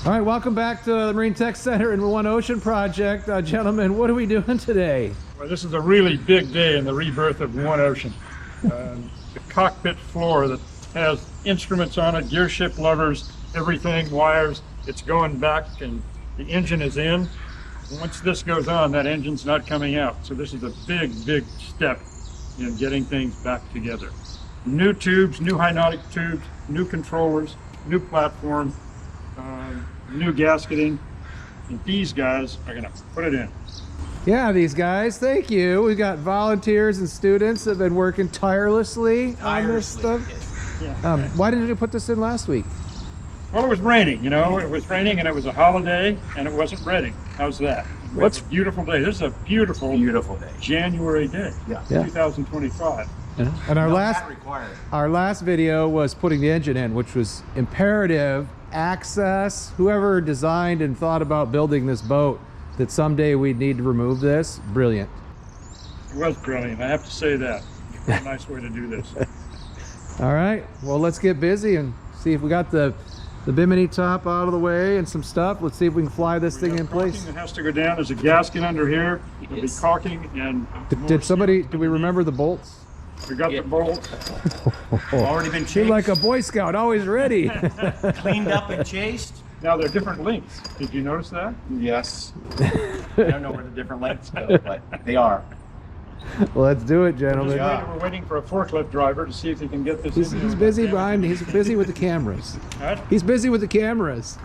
All right, welcome back to the Marine Tech Center and One Ocean Project. Gentlemen, what are we doing today? Well, this is a really big day in the rebirth of One Ocean. The cockpit floor that has instruments on it, gear shift levers, everything, wires, it's going back and the engine is in. Once this goes on, that engine's not coming out. So this is a big, big step in getting things back together. New tubes, new hydraulic tubes, new controllers, new platform, new gasketing, and these guys are gonna put it in. Yeah, these guys, thank you. We've got volunteers and students that have been working tirelessly on this stuff. Yeah. Why didn't you put this in last week? Well, it was raining, you know, it was raining and it was a holiday and it wasn't ready. How's that? What's a beautiful day. This is a beautiful day. January day, Yeah. 2025. And our last video was putting the engine in, which was imperative access. Whoever designed and thought about building this boat, that someday we'd need to remove this, brilliant. It was brilliant, I have to say that. What a nice way to do this. All right, well, let's get busy and see if we got the bimini top out of the way and some stuff. Let's see if we can fly this thing in place. It has to go down. There's a gasket under here. There'll be caulking and Did we remember the bolts? we got the bolt. Already been chased. You're like a Boy Scout, always ready. Cleaned up and chased. Now they're different lengths. Did you notice that? Yes. I don't know where the different lengths go, but they are. Well, let's do it, gentlemen. We're waiting for a forklift driver to see if he can get this He's in. busy behind. He's busy with the cameras. What? He's busy with the cameras.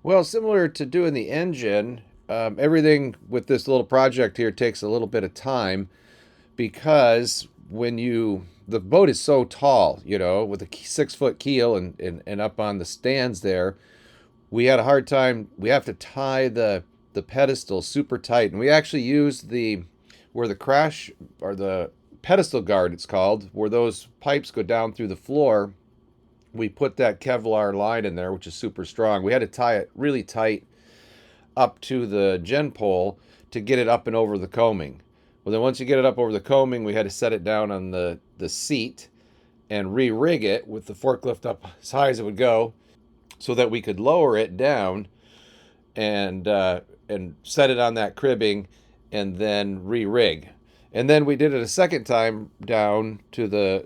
Well, similar to doing the engine, everything with this little project here takes a little bit of time because the boat is so tall, you know, with a 6-foot keel and up on the stands there, we had a hard time. We have to tie the pedestal super tight, and we actually used where the crash or the pedestal guard, it's called, where those pipes go down through the floor. We put that Kevlar line in there, which is super strong. We had to tie it really tight up to the gen pole to get it up and over the coaming. Well, then once you get it up over the coaming, we had to set it down on the seat and re-rig it with the forklift up as high as it would go so that we could lower it down and set it on that cribbing and then re-rig. And then we did it a second time down to the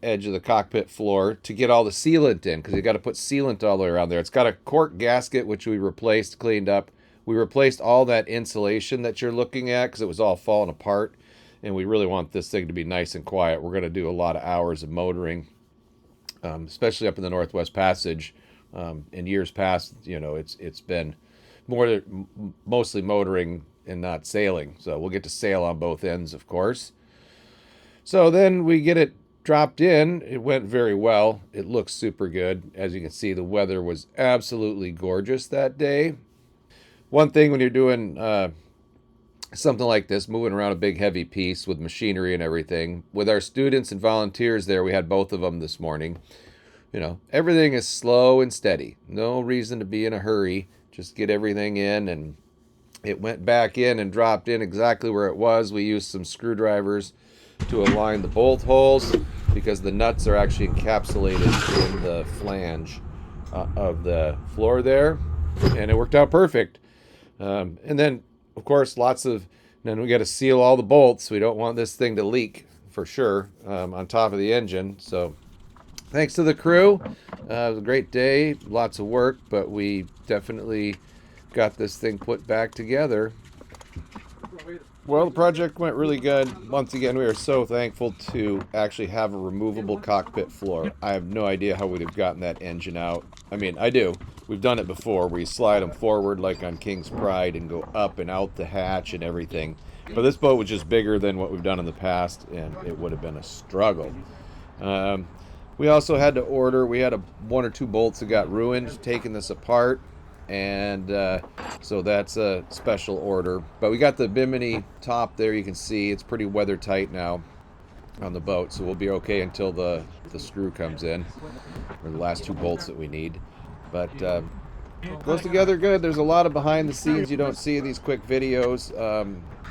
edge of the cockpit floor to get all the sealant in, because you got to put sealant all the way around there. It's got a cork gasket, which we replaced, cleaned up. We replaced all that insulation that you're looking at because it was all falling apart, and we really want this thing to be nice and quiet. We're going to do a lot of hours of motoring, especially up in the Northwest Passage. In years past, you know, it's been mostly motoring and not sailing. So we'll get to sail on both ends, of course. So then we get it dropped in. It went very well. It looks super good. As you can see, the weather was absolutely gorgeous that day. One thing when you're doing something like this, moving around a big heavy piece with machinery and everything, with our students and volunteers there, we had both of them this morning. You know, everything is slow and steady. No reason to be in a hurry. Just get everything in, and it went back in and dropped in exactly where it was. We used some screwdrivers to align the bolt holes because the nuts are actually encapsulated in the flange of the floor there, and it worked out perfect. And then, of course, then we got to seal all the bolts. We don't want this thing to leak for sure on top of the engine. So thanks to the crew. It was a great day, lots of work, but we definitely got this thing put back together. Well, the project went really good. Once again, we are so thankful to actually have a removable cockpit floor. I have no idea how we'd have gotten that engine out. I mean, I do. We've done it before, where you slide them forward like on King's Pride and go up and out the hatch and everything. But this boat was just bigger than what we've done in the past, and it would have been a struggle. We also had to order. We had one or two bolts that got ruined taking this apart. And so that's a special order. But we got the bimini top there. You can see it's pretty weather tight now on the boat, so we'll be okay until the screw comes in, or the last two bolts that we need. But Goes together good. There's a lot of behind the scenes you don't see in these quick videos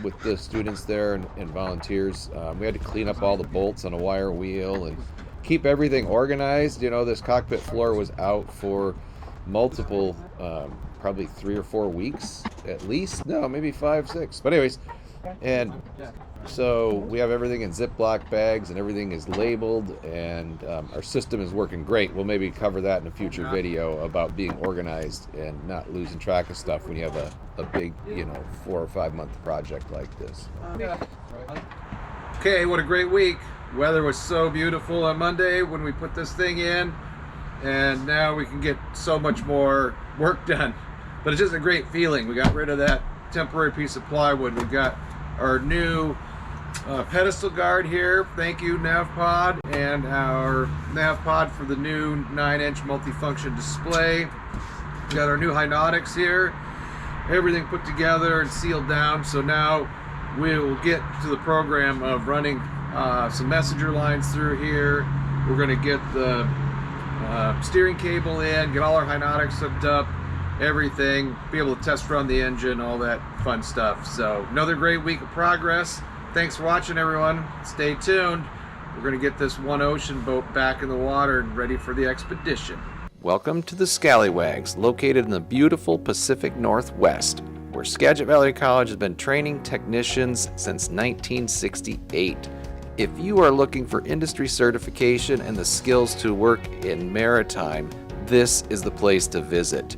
with the students there and volunteers. We had to clean up all the bolts on a wire wheel and keep everything organized. You know, this cockpit floor was out for multiple, probably 3 or 4 weeks at least. No, maybe 5, 6. But anyways, and so we have everything in Ziploc bags and everything is labeled, and our system is working great. We'll maybe cover that in a future video about being organized and not losing track of stuff when you have a big, 4 or 5 month project like this. Okay, what a great week. Weather was so beautiful on Monday when we put this thing in, and now we can get so much more work done. But it's just a great feeling. We got rid of that temporary piece of plywood. We got our new pedestal guard here. Thank you, NavPod, and our NavPod for the new 9-inch multifunction display. We got our new hydraulics here. Everything put together and sealed down. So now we will get to the program of running some messenger lines through here. We're going to get the steering cable in, get all our hydraulics hooked up, everything, be able to test run the engine, all that fun stuff. So another great week of progress. Thanks for watching, everyone. Stay tuned. We're going to get this One Ocean boat back in the water and ready for the expedition. Welcome to the Scallywags, located in the beautiful Pacific Northwest, where Skagit Valley College has been training technicians since 1968. If you are looking for industry certification and the skills to work in maritime, this is the place to visit.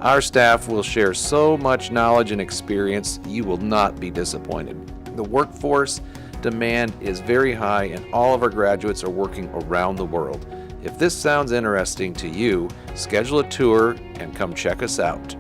Our staff will share so much knowledge and experience, you will not be disappointed. The workforce demand is very high and all of our graduates are working around the world. If this sounds interesting to you, schedule a tour and come check us out.